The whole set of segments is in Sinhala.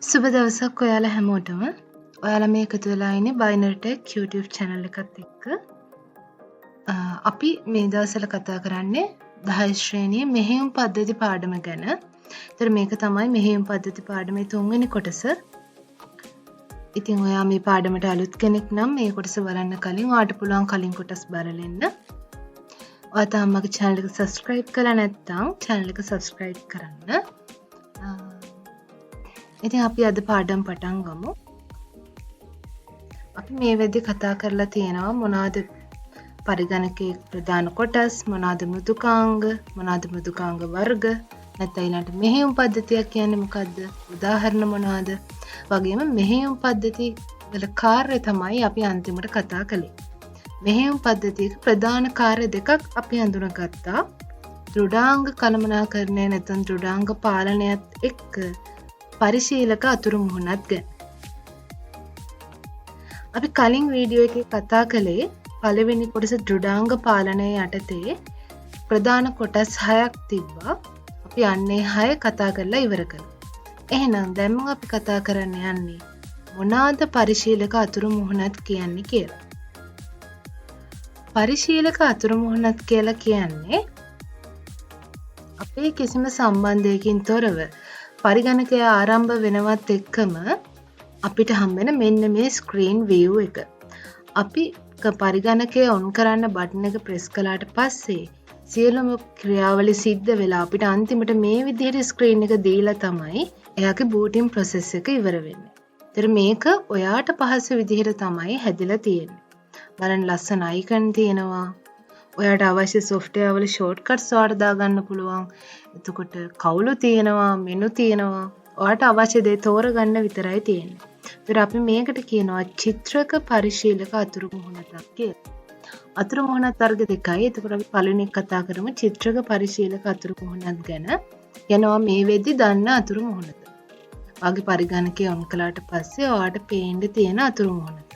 සුබ දවසක් ඔයාලා හැමෝටම. ඔයාලා මේ එකතු වෙලා ඉන්නේ Binary Tech YouTube channel එකත් එක්ක. අපි මේ දවස්වල කතා කරන්නේ 10 ශ්‍රේණියේ මෙහෙයුම් පද්ධති පාඩම ගැන. ඒතර මේක තමයි මෙහෙයුම් පද්ධති පාඩමේ 3 වෙනි කොටස. ඉතින් ඔයා මේ පාඩමට අලුත් කෙනෙක් නම් මේ කොටස බලන්න කලින් ඔයාට පුළුවන් කලින් කොටස් බලන්න. ඔයා තාම මගේ channel එක subscribe කරලා නැත්නම් channel එක subscribe කරන්න. ඉතින් අපි අද පාඩම් පටන් ගමු. අපි මේ වෙද්දී කතා කරලා තියෙනවා මොනවාද පරිගණකයේ ප්‍රධාන කොටස්, මොනවාද මෘදුකාංග, මොනවාද මෘදුකාංග වර්ග, නැත්නම් ඊළඟට මෙහෙයුම් පද්ධතියක් කියන්නේ මොකද්ද? උදාහරණ මොනවාද? වගේම මෙහෙයුම් පද්ධති වල කාර්ය තමයි අපි අන්තිමට කතා කළේ. මෙහෙයුම් පද්ධතියක ප්‍රධාන කාර්ය දෙකක් අපි හඳුනාගත්තා. දෘඩාංග කළමනාකරණය නැත්නම් දෘඩාංග පාලනයත් එක්ක පරිශීලක අතුරු මුහුණත් ගැන. අපි කලින් වීඩියෝ එකේ කතා කළේ පළවෙනි කොටස දෘඩාංග පාලනය යටතේ ප්‍රධාන කොටස් 6ක් තිබ්බා. අපි අන්නේ 6 කතා කරලා ඉවර කළා. එහෙනම් දැන් අපි කතා කරන්න යන්නේ මොනවාද පරිශීලක අතුරු මුහුණත් කියන්නේ කියලා. පරිශීලක අතුරු මුහුණත් කියලා කියන්නේ අපේ කිසිම සම්බන්ධයකින් තොරව පරිගණකය ආරම්භ වෙනවත් එක්කම අපිට හම්බෙන මෙන්න මේ ස්ක්‍රීන් view එක. අපි පරිගණකය on කරන්න බටන් එක ප්‍රෙස් කළාට පස්සේ සියලුම ක්‍රියාවලිය සිද්ධ වෙලා අපිට අන්තිමට මේ විදිහට ස්ක්‍රීන් එක දීලා තමයි එයාගේ booting process එක ඉවර වෙන්නේ. ඒතර මේක ඔයාට පහසු විදිහට තමයි හැදිලා තියෙන්නේ. බලන්න ලස්සන icon තියෙනවා. ඔයාට අවශ්‍ය software වල shortcuts ඔයාට දාගන්න පුළුවන්. එතකොට කවුළු තියෙනවා, මෙනු තියෙනවා. ඔයාට අවශ්‍ය දේ තෝරගන්න විතරයි තියෙන්නේ. ඒතර අපි මේකට කියනවා චිත්‍රක පරිශීලක අතුරු මුහුණක් කියලා. අතුරු මුහුණත් වර්ග දෙකයි. එතකොට අපි පළවෙනි එක කතා කරමු චිත්‍රක පරිශීලක අතුරු මුහුණක් ගැන. යනවා මේ වෙද්දි දන්න අතුරු මුහුණත. වාගේ පරිගණකය on කළාට පස්සේ ඔයාට පේන්න තියෙන අතුරු මුහුණත.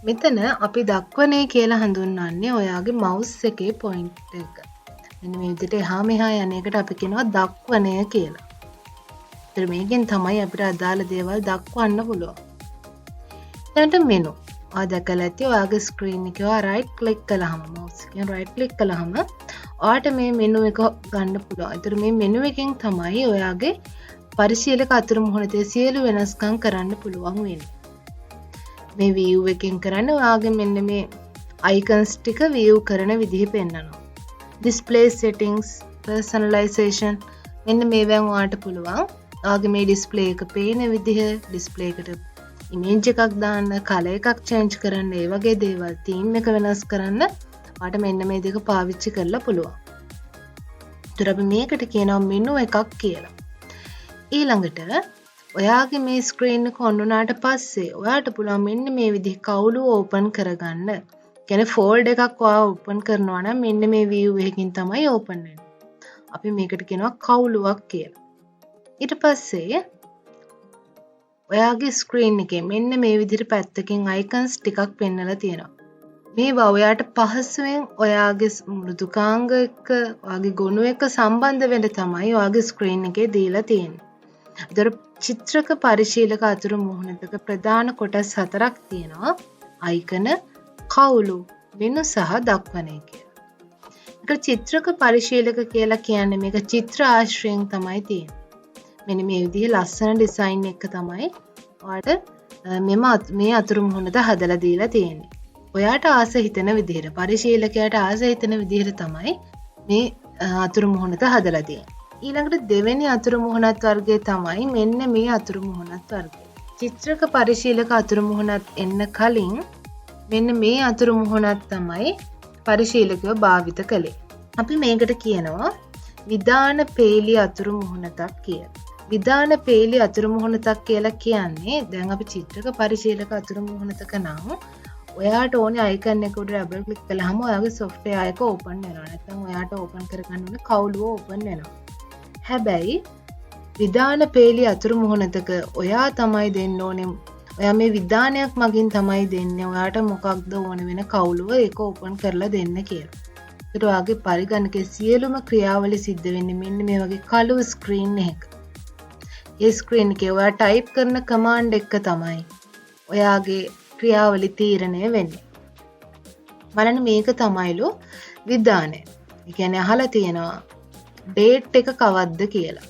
මෙතන අපි දක්වනේ කියලා හඳුන්වන්නේ ඔයාගේ mouse එකේ point එක. මෙන්න මේ විදිහට එහා මෙහා යන එකට අපි කියනවා දක්වනය කියලා. ඒතර මේකෙන් තමයි අපිට අදාළ දේවල් දක්වන්න පුළුවන්. ඊළඟට මෙනු. ඔයා දැකලා ඇති ඔයාගේ ස්ක්‍රීන් එකේ ඔයා right click කළාම mouse එකෙන් right click කළාම ඔයාට මේ මෙනු එක ගන්න පුළුවන්. ඒතර මේ මෙනු එකෙන් තමයි ඔයාගේ පරිශීලක අතුරු මුහුණතේ සියලු වෙනස්කම් කරන්න පුළුවන් වෙන්නේ. මේ view එකෙන් කරන්නේ ඔයාගේ මෙන්න මේ icons ටික view කරන විදිහ පෙන්නනවා. display settings, personalization මෙන්න මේවෙන් ඔයාට පුළුවන් ඔයාගේ මේ display එක පේන විදිහ, display එකට image එකක් දාන්න, color එකක් change කරන්න, ඒ වගේ දේවල් theme එක වෙනස් කරන්න ඔයාට මෙන්න මේ දෙක පාවිච්චි කරලා පුළුවන්. ඒතර අපි මේකට කියනවා menu එකක් කියලා. ඊළඟට ඔයාගේ මේ ස්ක්‍රීන් එක on වුණාට පස්සේ ඔයාට පුළුවන් මෙන්න මේ විදිහ කවුළු ඕපන් කරගන්න. කියන්නේ ෆෝල්ඩර් එකක් ඔයා ඕපන් කරනවා නම් මෙන්න මේ view එකකින් තමයි ඕපන් වෙන්නේ. අපි මේකට කියනවා කවුළුවක් කියලා. ඊට පස්සේ ඔයාගේ ස්ක්‍රීන් එකේ මෙන්න මේ විදිහට පැත්තකින් icons ටිකක් පෙන්නලා තියෙනවා. මේවා ඔයාට පහසුවෙන් ඔයාගේ මෘදුකාංග එක්ක ඔයාගේ ගොනු එක්ක සම්බන්ධ වෙන්න තමයි ඔයාගේ ස්ක්‍රීන් එකේ දීලා තියෙන්නේ. ඒතර චිත්‍රක පරිශීලක අතුරු මුහුණතක ප්‍රධාන කොටස් 4ක් තියෙනවා. icon, කවුළු, මෙනු සහ දක්වනය කියලා. ඒක චිත්‍රක පරිශීලක කියලා කියන්නේ මේක චිත්‍ර ආශ්‍රයෙන් තමයි තියෙන්නේ. මෙන්න මේ විදිහේ ලස්සන ඩිසයින් එක තමයි ඔයාලට මේ අතුරු මුහුණත හදලා දීලා තියෙන්නේ. ඔයාට ආස හිතෙන විදිහට පරිශීලකයාට ආස හිතෙන විදිහට තමයි මේ අතුරු මුහුණත හදලා තියෙන්නේ. ඊළඟට දෙවෙනි අතුරු මුහුණත් වර්ගය තමයි මෙන්න මේ අතුරු මුහුණත් වර්ගය. චිත්‍රක පරිශීලක අතුරු මුහුණත් එන්න කලින් මෙන්න මේ අතුරු මුහුණත් තමයි පරිශීලකව භාවිත කළේ. අපි මේකට කියනවා විධාන පේලි අතුරු මුහුණතක් කියලා. විධාන පේලි අතුරු මුහුණතක් කියලා කියන්නේ දැන් අපි චිත්‍රක පරිශීලක අතුරු මුහුණතක නම් ඔයාට ඕනේ icon එක උඩ double click කළාම ඔයාගේ software එක open වෙනවා. නැත්නම් ඔයාට open කරගන්න ඕනේ කවුළුව open වෙනවා. හැබැයි විධාන පේලි අතුරු මුහුණතක ඔයා තමයි දෙන්න ඕනේ. ඔයා මේ විධානයක් මගින් තමයි දෙන්නේ. ඔයාට මොකක්ද ඕන වෙන කවුළුව ඒක open කරලා දෙන්න කියලා. ඒකට ඔයාගේ පරිගණකයේ සියලුම ක්‍රියාවලිය සිද්ධ වෙන්නේ මෙන්න මේ වගේ කළු ස්ක්‍රීන් එකක. ඒ ස්ක්‍රීන් එකේ ඔයා ටයිප් කරන කමාන්ඩ් එක තමයි ඔයාගේ ක්‍රියාවලිය තීරණය වෙන්නේ. බලන්න මේක තමයිලු විධානය. ඒ කියන්නේ අහලා තියෙනවා ඩේට් එක කවද්ද කියලා.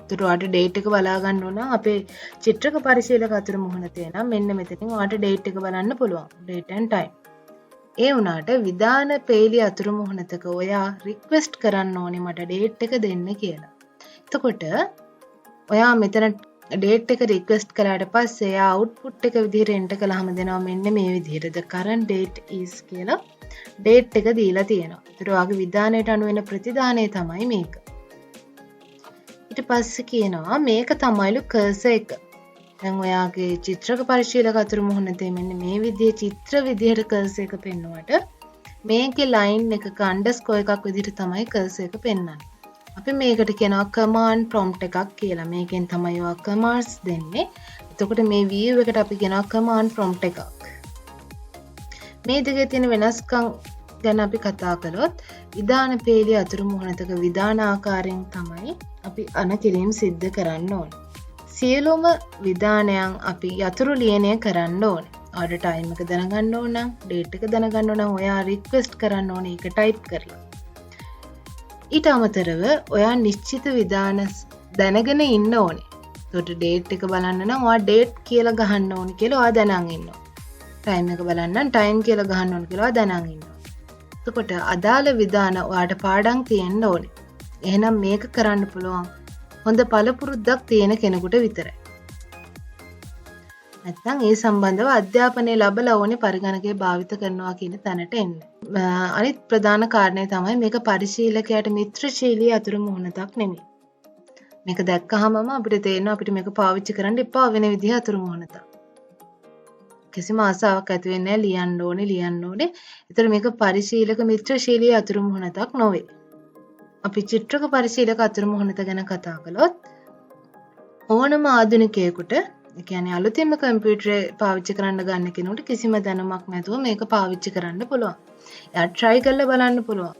ඒතර ඔයාට ඩේට් එක බලා ගන්න ඕන අපේ චිත්‍රක පරිශීලක අතුරු මුහුණතේ නම් මෙන්න මෙතනින් ඔයාට ඩේට් එක බලන්න පුළුවන්. Date and time. ඒ වුණාට විධාන පේලි අතුරු මුහුණතක ඔයා රික්වෙස්ට් කරන්න ඕනේ මට ඩේට් එක දෙන්න කියලා. එතකොට ඔයා මෙතන ඩේට් එක රික්වෙස්ට් කළාට පස්සේ එයා අවුට්පුට් එක විදිහට එන්ටර් කළාම දෙනවා මෙන්න මේ විදිහට the current date is කියලා ඩේට් එක දීලා තියෙනවා. ඒතර ඔයාගේ විධානයට අනුව වෙන ප්‍රතිදානය තමයි මේක. ඊට පස්සේ කියනවා මේක තමයිලු කර්සර් එක. දැන් ඔයාගේ චිත්‍රක පරිශීලක අතුරු මුහුණතේ මෙන්න මේ විදිහේ චිත්‍ර විදිහට කර්සර් එක පෙන්වුවට මේකේ ලයින් එකක අන්ඩර්ස්කෝර් එකක් විදිහට තමයි කර්සර් එක පෙන්වන්නේ. අපි මේකට කියනවා command prompt එකක් කියලා. මේකෙන් තමයි ඔයා commands දෙන්නේ. එතකොට මේ view එකට අපි කියනවා command prompt එකක්. මේ දෙකේ තියෙන වෙනස්කම් ගැන අපි කතා කළොත් විධාන පේලිය අතුරු මුහුණතක විධාන ආකාරයෙන් තමයි අපි අනකිරීම සිද්ධ කරන්න ඕනේ. සියලුම විධානයන් අපි යතුරු ලියනය කරන්න ඕනේ. ඔයාට ටයිම් එක දැනගන්න ඕන නම්, ඩේට් එක දැනගන්න ඕන නම් ඔයා රික්වෙස්ට් කරන්න ඕනේ ඒක ටයිප් කරලා. ඊට අමතරව ඔයා නිශ්චිත විධාන දැනගෙන ඉන්න ඕනේ. ඒකට ඩේට් එක බලන්න නම් ඔයා ඩේට් කියලා ගහන්න ඕනේ කියලා ඔයා දැනන් ඉන්නවා. ටයිම් එක බලන්න නම් ටයිම් කියලා ගහන්න ඕනේ කියලා ඔයා දැනන් ඉන්නවා. එතකොට අදාළ විධාන ඔයාට පාඩම් තියෙන්න ඕනේ. එහෙනම් මේක කරන්න පුළුවන් හොඳ පළපුරුද්දක් තියෙන කෙනෙකුට විතරයි. නැත්නම් ඒ සම්බන්ධව අධ්‍යාපනය ලැබලා ඕනේ පරිගණකය භාවිත කරනවා කියන තැනට එන්න. අනිත් ප්‍රධාන කාරණය තමයි මේක පරිශීලකයාට මිත්‍රශීලී අතුරු මුහුණතක් නෙමෙයි. මේක දැක්කහමම අපිට තේරෙනවා අපිට මේක පාවිච්චි කරන්න එපා වෙන විදිහ අතුරු මුහුණතක්. කිසිම ආසාවක් ඇති වෙන්නේ නැහැ ලියන්න ඕනේ. ඒතර මේක පරිශීලක මිත්‍රශීලී අතුරු මුහුණතක් නොවේ. අපි චිත්‍රක පරිශීලක අතුරු මුහුණත ගැන කතා කළොත් ඕනම ආධුනිකයෙකුට ඒ කියන්නේ අලුතින්ම කම්පියුටරේ පාවිච්චි කරන්න ගන්න කෙනෙකුට කිසිම දැනුමක් නැතුව මේක පාවිච්චි කරන්න පුළුවන්. එයා try කරලා බලන්න පුළුවන්.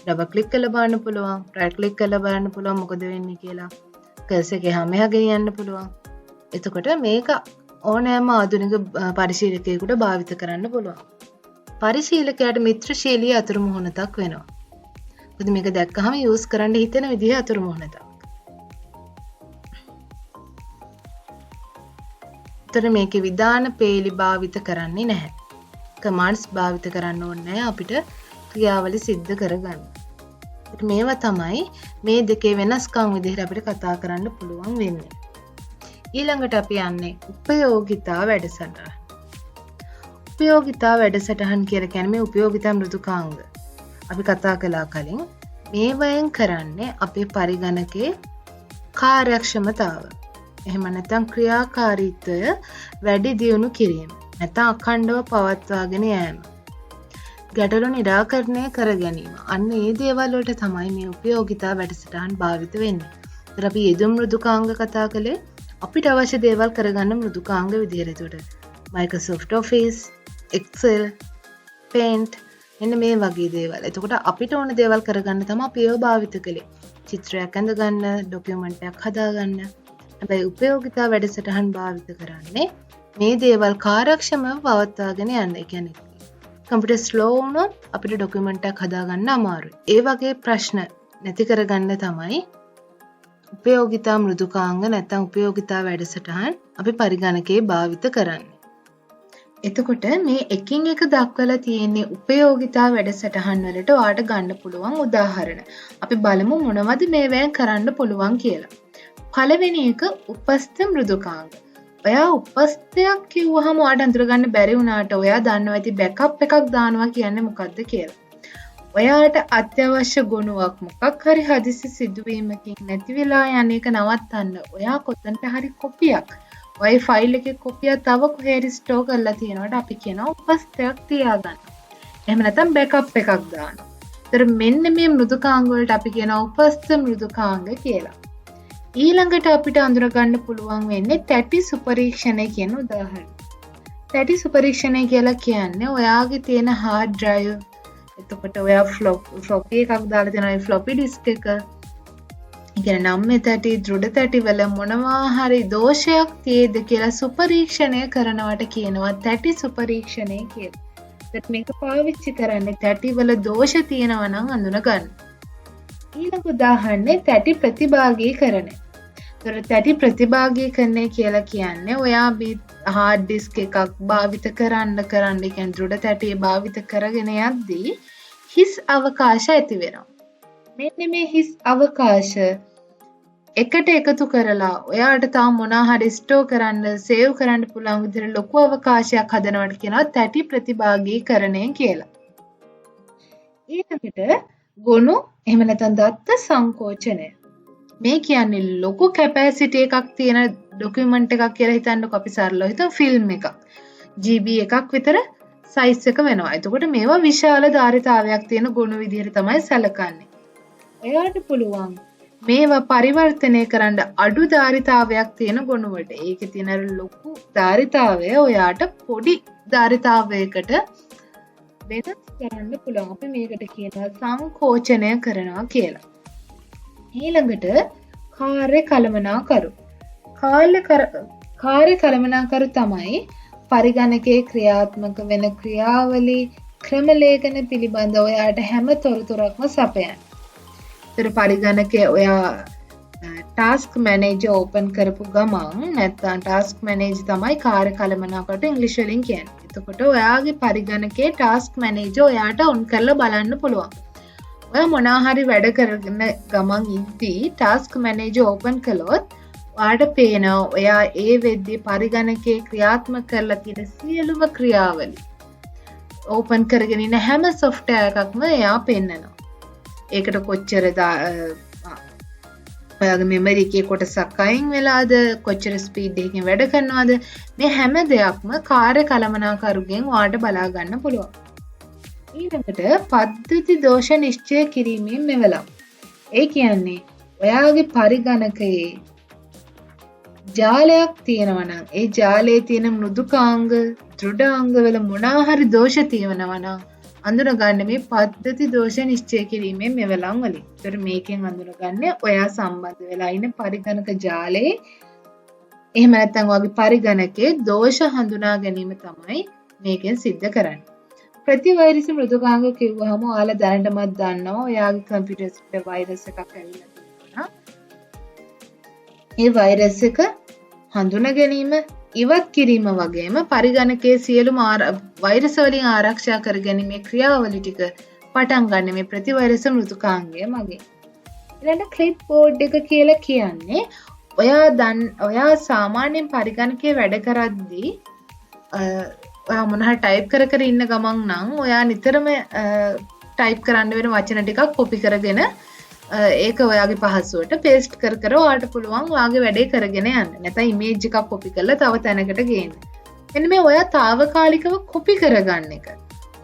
ඩබල් ක්ලික් කරලා බලන්න පුළුවන්. රයිට් ක්ලික් කරලා බලන්න පුළුවන් මොකද වෙන්නේ කියලා. කර්සර් එක හැම මෙහා ගෙනියන්න පුළුවන්. එතකොට මේක ඕනෑම ආධුනික පරිශීලකයෙකුට භාවිත කරන්න පුළුවන්. පරිශීලකයාට මිත්‍රශීලී අතුරු මුහුණතක් වෙනවා. මොකද මේක දැක්කහම යූස් කරන්න හිතෙන විදිහ අතුරු මුහුණතක්. ඒතර මේකේ විධාන පේලි භාවිත කරන්නේ නැහැ. කමාන්ඩ්ස් භාවිත කරන්න ඕනේ නැහැ අපිට ක්‍රියාවලිය සිද්ධ කරගන්න. මේවා තමයි මේ දෙකේ වෙනස්කම් විදිහට අපිට කතා කරන්න පුළුවන් වෙන්නේ. ඊළඟට අපි යන්නේ උපයෝගිතා වැඩසටහන. උපයෝගිතා වැඩසටහන් කියලා කියන්නේ මේ උපයෝගිතා මෘදුකාංග. අපි කතා කළා කලින් මේවයෙන් කරන්නේ අපේ පරිගණකයේ කාර්යක්ෂමතාව. එහෙම නැත්නම් ක්‍රියාකාරීත්වය වැඩි දියුණු කිරීම. නැත්නම් අඛණ්ඩව පවත්වාගෙන යෑම. ගැටලු निराකරණය කර ගැනීම. අන්න ඒ දේවල් වලට තමයි මේ උපයෝගිතා වැඩසටහන් භාවිත වෙන්නේ. ඒතර අපි යෙදුම් මෘදුකාංග කතා කළේ අපිට අවශ්‍ය දේවල් කරගන්න මෘදුකාංග විදිහට. ඒකට Microsoft Office, Excel, Paint එන්න මේ වගේ දේවල්. එතකොට අපිට ඕන දේවල් කරගන්න තමයි අපි ඒව භාවිත කළේ. චිත්‍රයක් ඇඳ ගන්න, ડોකියුමන්ට් එකක් හදා ගන්න. හැබැයි උපයෝගිතා වැඩසටහන් භාවිත කරන්නේ මේ දේවල් කාර්යක්ෂමව පවත්වාගෙන යන්න. ඒ කියන්නේ කම්පියුටර් ස්ලෝ වුණොත් අපිට ડોකියුමන්ට් එකක් හදා ගන්න අමාරුයි. ඒ වගේ ප්‍රශ්න නැති කරගන්න තමයි උපයෝගිතා මෘදුකාංග නැත්නම් උපයෝගිතා වැඩසටහන් අපි පරිගණකයේ භාවිත කරන්නේ. එතකොට මේ එකින් එක දක්වලා තියෙන්නේ උපයෝගිතා වැඩසටහන් වලට ඔයාට ගන්න පුළුවන් උදාහරණ. අපි බලමු මොනවද මේවෙන් කරන්න පුළුවන් කියලා. පළවෙනි එක උපස්ථ මෘදුකාංග. ඔයා උපස්ථයක් කිව්වහම ඔයාට අඳුරගන්න බැරි වුණාට ඔයා දන්නවා ඇති බෑකප් එකක් දානවා කියන්නේ මොකක්ද කියලා. ඔයාට අත්‍යවශ්‍ය ගුණයක් මොකක් හරි හදිසි සිදුවීමකින් නැති වෙලා යන එක නවත්තන්න ඔයා කොතනට හරි කොපියක් ඔය ෆයිල් එකේ කොපියක් තව කොහේ හරි ස්ටෝර් කරලා තියෙනවට අපි කියනවා උපස්ථයක් තියාගන්න. එහෙම නැත්නම් බෑකප් එකක් දානවා. ඒතර මෙන්න මේ මෘදුකාංග වලට අපි කියනවා උපස්ථ මෘදුකාංග කියලා. ඊළඟට අපිට අඳුරගන්න පුළුවන් වෙන්නේ තැටි සුපරීක්ෂණය කියන උදාහරණ. තැටි සුපරීක්ෂණය කියලා කියන්නේ ඔයාගේ තියෙන hard drive එතකොට ඔයා ෆ්ලොපි එකක් දාලා තියෙනවා ඒ ෆ්ලොපි ඩිස්ක් එක ඉගෙන නම්මේ තැටි දෘඩ තැටි වල මොනවා හරි දෝෂයක් තියෙද කියලා සුපරීක්ෂණය කරනවට කියනවා තැටි සුපරීක්ෂණය කියලා. ඒත් මේක පාවිච්චි කරන්නේ තැටි වල දෝෂ තියෙනවා නම් අඳුන ගන්න. ඊළඟ උදාහරණේ තැටි ප්‍රතිභාගීකරණය. ඒතර තැටි ප්‍රතිභාගීකරණය කියලා කියන්නේ ඔයා හાર્ඩ් ඩිස්ක් එකක් භාවිත කරන්න කියන්නේ දෘඩ තැටිය භාවිත කරගෙන යද්දී හිස් අවකාශ ඇති වෙනවා. මෙන්න මේ හිස් අවකාශ එකට එකතු කරලා ඔයාට තාම මොනා හරි ස්ටෝර් කරන්න සේව් කරන්න පුළුවන් විදිහට ලොකු අවකාශයක් හදනවට කියනවා තැටි ප්‍රතිභාගීකරණය කියලා. ඊළඟට ගොනු එහෙම නැත්නම් දත්ත සංකෝචනය. මේ කියන්නේ ලොකු කැපැසිටි එකක් තියෙන ඩොකියුමන්ට් එකක් කියලා හිතන්නකො අපි සරලව හිතමු ෆිල්ම් එකක්. GB එකක් විතර සයිස් එක වෙනවා. එතකොට මේවා විශාල ධාරිතාවයක් තියෙන ගොනු විදිහට තමයි සැලකන්නේ. එයාට පුළුවන් මේවා පරිවර්තනය කරන්න අඩු ධාරිතාවයක් තියෙන ගොනුවට. ඒකේ තියෙන ලොකු ධාරිතාවය ඔයාට පොඩි ධාරිතාවයකට වෙනස් කරන්න පුළුවන්. අපි මේකට කියනවා සංකෝචනය කරනවා කියලා. ඊළඟට කාර්ය කළමනාකරු. කාර්ය කළමනාකරු තමයි පරිගණකයේ ක්‍රියාත්මක වෙන ක්‍රියාවලි ක්‍රමලේඛන පිළිබඳ ඔයාට හැම තොරතුරක්ම සපයන්නේ. ඒතර පරිගණකයේ ඔයා ටාස්ක් මැනේජර් ඕපන් කරපු ගමන් නැත්නම් ටාස්ක් මැනේජර් තමයි කාර්ය කළමනාකරට ඉංග්‍රීසි වලින් කියන්නේ. එතකොට ඔයාගේ පරිගණකයේ ටාස්ක් මැනේජර් ඔයාට ඔන් කරලා බලන්න පුළුවන්. ඔයා මොනවා හරි වැඩ කරන ගමන් ඉද්දී ටාස්ක් මැනේජර් ඕපන් කළොත් ඔයාට පේනවා ඔයා ඒ වෙද්දී පරිගණකයේ ක්‍රියාත්මක කරලා තියෙන සියලුම ක්‍රියාවලි ඕපන් කරගෙන ඉන්න හැම software එකක්ම එයා පෙන්නනවා. ඒකට කොච්චර ඔයාගේ මෙමරි එකේ කොටසක් අයින් වෙලාද කොච්චර ස්පීඩ් එකකින් වැඩ කරනවද මේ හැම දෙයක්ම කාර්ය කළමනාකරුගෙන් ඔයාලට බලා ගන්න පුළුවන්. ඊළඟට පද්ධති දෝෂ නිශ්චය කිරීමේ මෙවලම්. ඒ කියන්නේ ඔයාගේ පරිගණකයේ ජාලයක් තියෙනවා නම් ඒ ජාලයේ තියෙන මෘදුකාංග දෘඩාංග වල මොනවා හරි දෝෂ තියෙනවා නම් අඳුනගන්න මේ පද්ධති දෝෂ නිශ්චය කිරීමේ මෙවලම් වලින්. ඒතර මේකෙන් අඳුනගන්නේ ඔයා සම්බන්ධ වෙලා ඉන්න පරිගණක ජාලයේ එහෙම නැත්නම් ඔයාගේ පරිගණකයේ දෝෂ හඳුනා ගැනීම තමයි මේකෙන් සිද්ධ කරන්නේ. ප්‍රතිවෛරසි මෘදුකාංග කිව්වහම ඔයාලා දැනටමත් දන්නවා ඔයාගේ කම්පියුටර් එකට වෛරස් එකක් ඇවිල්ලා තියෙනවා. ඒ වෛරස් එක හඳුනා ගැනීම ඉවත් කිරීම වගේම පරිගණකයේ සියලුම වෛරස් වලින් ආරක්ෂා කර ගැනීමේ ක්‍රියාවලි ටික පටන් ගන්න මේ ප්‍රතිවෛරස මෘදුකාංගය මගින්. ඊළඟ ක්ලිප් බෝඩ් එක කියලා කියන්නේ ඔයා සාමාන්‍යයෙන් පරිගණකයේ වැඩ කරද්දී ඔයා මොනවා ටයිප් කර ඉන්න ගමන් නම් ඔයා නිතරම ටයිප් කරන්න වෙන වචන ටිකක් කොපි කරගෙන ඒක ඔයාගේ පහසුවට පේස්ට් කර ඔයාට පුළුවන් ඔයාගේ වැඩේ කරගෙන යන්න. නැත්නම් ඉමේජ් එකක් කොපි කරලා තව තැනකට ගේන්න. මෙන්න මේ ඔයා తాවකාලිකව කොපි කරගන්න එක.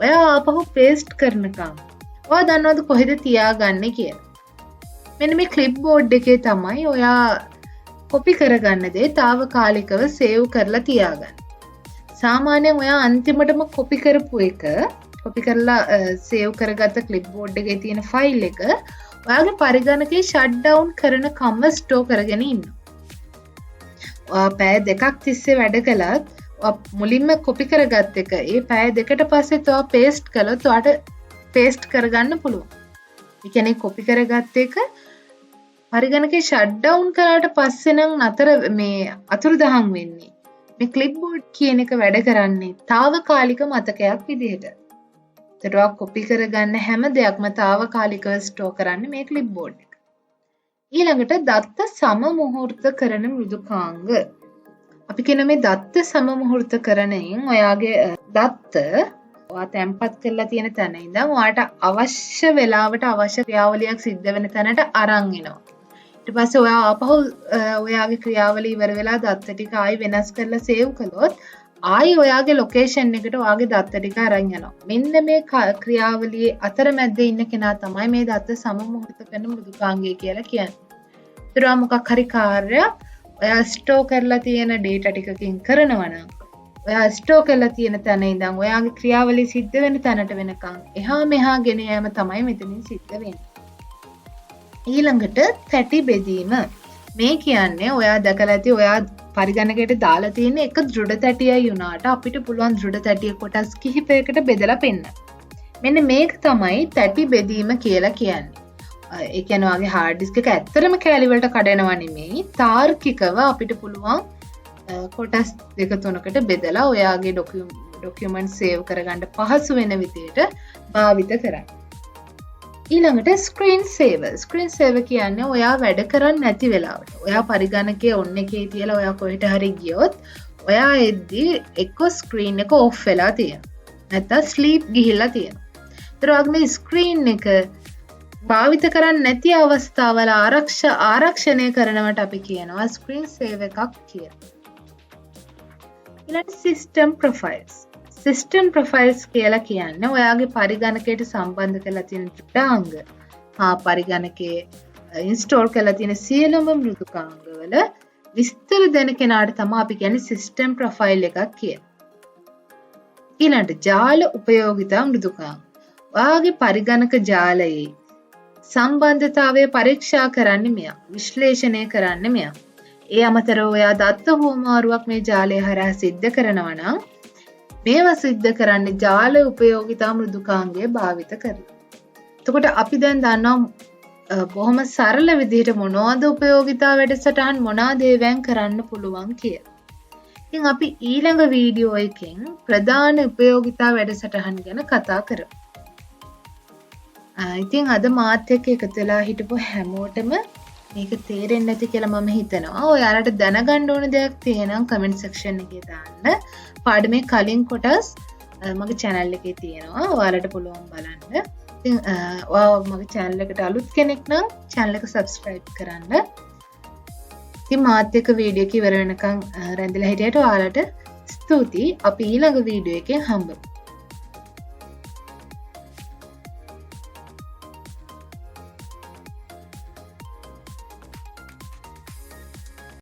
ඔයා ආපහු පේස්ට් කරනකම් ඔයා දන්නවද කොහෙද තියාගන්නේ කියලා. මෙන්න මේ ක්ලිප් බෝඩ් එකේ තමයි ඔයා කොපි කරගන්න දේ తాවකාලිකව සේව් කරලා තියාගන්න. සාමාන්‍යයෙන් ඔයා අන්තිමටම කොපි කරපු එක කොපි කරලා සේව් කරගත්ත ක්ලිප් බෝඩ් එකේ තියෙන ෆයිල් එක ඔයාගේ පරිගණකේ ෂට් ඩවුන් කරන කම්ම ස්ටෝර් කරගෙන ඉන්න. ඔයා පැය දෙකක් තිස්සේ වැඩ කළත් මුලින්ම කොපි කරගත් එක ඒ පැය දෙකට පස්සෙත් ඔයා පේස්ට් කළොත් ඔයාට පේස්ට් කරගන්න පුළුවන්. ඒ කියන්නේ කොපි කරගත් එක පරිගණකේ ෂට් ඩවුන් කරාට පස්සේ නම් නතර මේ අතුරුදහන් වෙන්නේ. මේ ක්ලිප් බෝඩ් කියන එක වැඩ කරන්නේ తాවකාලික මතකයක් විදිහට. ඒතරවා කොපි කරගන්න හැම දෙයක්ම తాවකාලිකව ස්ටෝර් කරන්නේ මේ ක්ලිප් බෝඩ් එක. ඊළඟට දත්ත සමමුහූර්ත කරන මෘදුකාංග. අපි කියන මේ දත්ත සමමුහූර්තකරණයෙන් ඔයාගේ දත්ත ඔයා තැම්පත් කරලා තියෙන තැන ඉඳන් ඔයාට අවශ්‍ය වෙලාවට අවශ්‍ය ක්‍රියාවලියක් සිද්ධ වෙන තැනට අරන් එනවා. ඊට පස්සේ ඔයා ආපහු ඔයාගේ ක්‍රියාවලිය ඉවර වෙලා දත්ත ටික ආයි වෙනස් කරලා සේව් කළොත් ආයි ඔයාගේ ලොකේෂන් එකට ඔයාගේ දත්ත ටික අරන් යනවා. මෙන්න මේ ක්‍රියාවලියේ අතරමැද ඉන්න කෙනා තමයි මේ දත්ත සමමුහූර්ත කරන මෘදුකාංගය කියලා කියන්නේ. ඒතර මොකක් හරි කාර්යයක් ඔයා ස්ටෝර් කරලා තියෙන data ටිකකින් කරනවා නම් ඔයා ස්ටෝර් කරලා තියෙන තැන ඉඳන් ඔයාගේ ක්‍රියාවලිය සිද්ධ වෙන තැනට වෙනකන් එහා මෙහා ගෙන යාම තමයි මෙතනින් සිද්ධ වෙන්නේ. ඊළඟට තැටි බෙදීම. මේ කියන්නේ ඔයා දැකලා ඇති ඔයා පරිගණකයට දාලා තියෙන එක දෘඩ තැටියයි වුණාට අපිට පුළුවන් දෘඩ තැටිය කොටස් කිහිපයකට බෙදලා පෙන්නන්න. මෙන්න මේක තමයි තැටි බෙදීම කියලා කියන්නේ. ඒ කියන්නේ ඔයාගේ හાર્ඩ් ඩිස්ක් එක ඇත්තටම කෑලි වලට කඩනවා නෙමෙයි. තාර්කිකව අපිට පුළුවන් කොටස් දෙක තුනකට බෙදලා ඔයාගේ ඩොකියුමන්ට් සේව් කරගන්න පහසු වෙන විදිහට භාවිත කරන්න. ඊළඟට ස්ක්‍රීන් සේවර්. ස්ක්‍රීන් සේවර් කියන්නේ ඔයා වැඩ කරන්නේ නැති වෙලාවට. ඔයා පරිගණකයේ ඔන් එකේ තියලා ඔයා කොහෙට හරි ගියොත් ඔයා එද්දි එක්ක ස්ක්‍රීන් එක ඔෆ් වෙලා තියෙනවා. නැත්නම් ස්ලීප් ගිහිල්ලා තියෙනවා. ඒතර ඔයාගේ මේ ස්ක්‍රීන් එක භාවිත කරන්නේ නැති අවස්ථාවල ආරක්ෂණය කරනවට අපි කියනවා ස්ක්‍රීන් සේවර් එකක් කියලා. ඊළඟ සිස්ටම් ප්‍රොෆයිල්ස්. සිස්ටම් ප්‍රොෆයිල්ස් කියලා කියන්නේ ඔයාගේ පරිගණකයට සම්බන්ධ කරලා තියෙන ඩාංග පරිගණකයේ ඉන්ස්ටෝල් කරලා තියෙන සියලුම මෘදුකාංගවල විස්තර දෙන කෙනාට තමයි අපි කියන්නේ සිස්ටම් ප්‍රොෆයිල් එකක් කියලා. ඊළඟට ජාල උපයෝගිතා මෘදුකාංග. ඔයාගේ පරිගණක ජාලයේ සම්බන්ධතාවය පරීක්ෂා කරන්නේ මෙයා. විශ්ලේෂණය කරන්නේ මෙයා. ඒ අමතරව ඔයා දත්ත හුවමාරුවක් මේ ජාලය හරහා සිද්ධ කරනවා නම් මේවා සිද්ධ කරන්නේ ජාල උපයෝගිතා මෘදුකාංගය භාවිත කරලා. එතකොට අපි දැන් දන්නවා බොහොම සරල විදිහට මොනවද උපයෝගිතා වැඩසටහන් මොනවාද ඒවෙන් කරන්න පුළුවන් කියලා. ඉතින් අපි ඊළඟ වීඩියෝ එකෙන් ප්‍රධාන උපයෝගිතා වැඩසටහන් ගැන කතා කරමු. ඉතින් අද මාත් එක්ක එකතු වෙලා හිටපු හැමෝටම මේක තේරෙන්නේ නැති කියලා මම හිතනවා. ඔයාලට දැනගන්න ඕන දෙයක් තියෙනම් කමෙන්ට් සෙක්ෂන් එකේ දාන්න. පාඩමේ කලින් කොටස් මගේ channel එකේ තියෙනවා. ඔයාලට පුළුවන් බලන්න. ඉතින් ඔයා මගේ channel එකට අලුත් කෙනෙක් නම් channel එක subscribe කරන්න. ඉතින් මාත් එක්ක වීඩියෝ එක ඉවර වෙනකන් රැඳිලා හිටියට ඔයාලට ස්තුතියි. අපි ඊළඟ වීඩියෝ එකෙන් හම්බෙමු.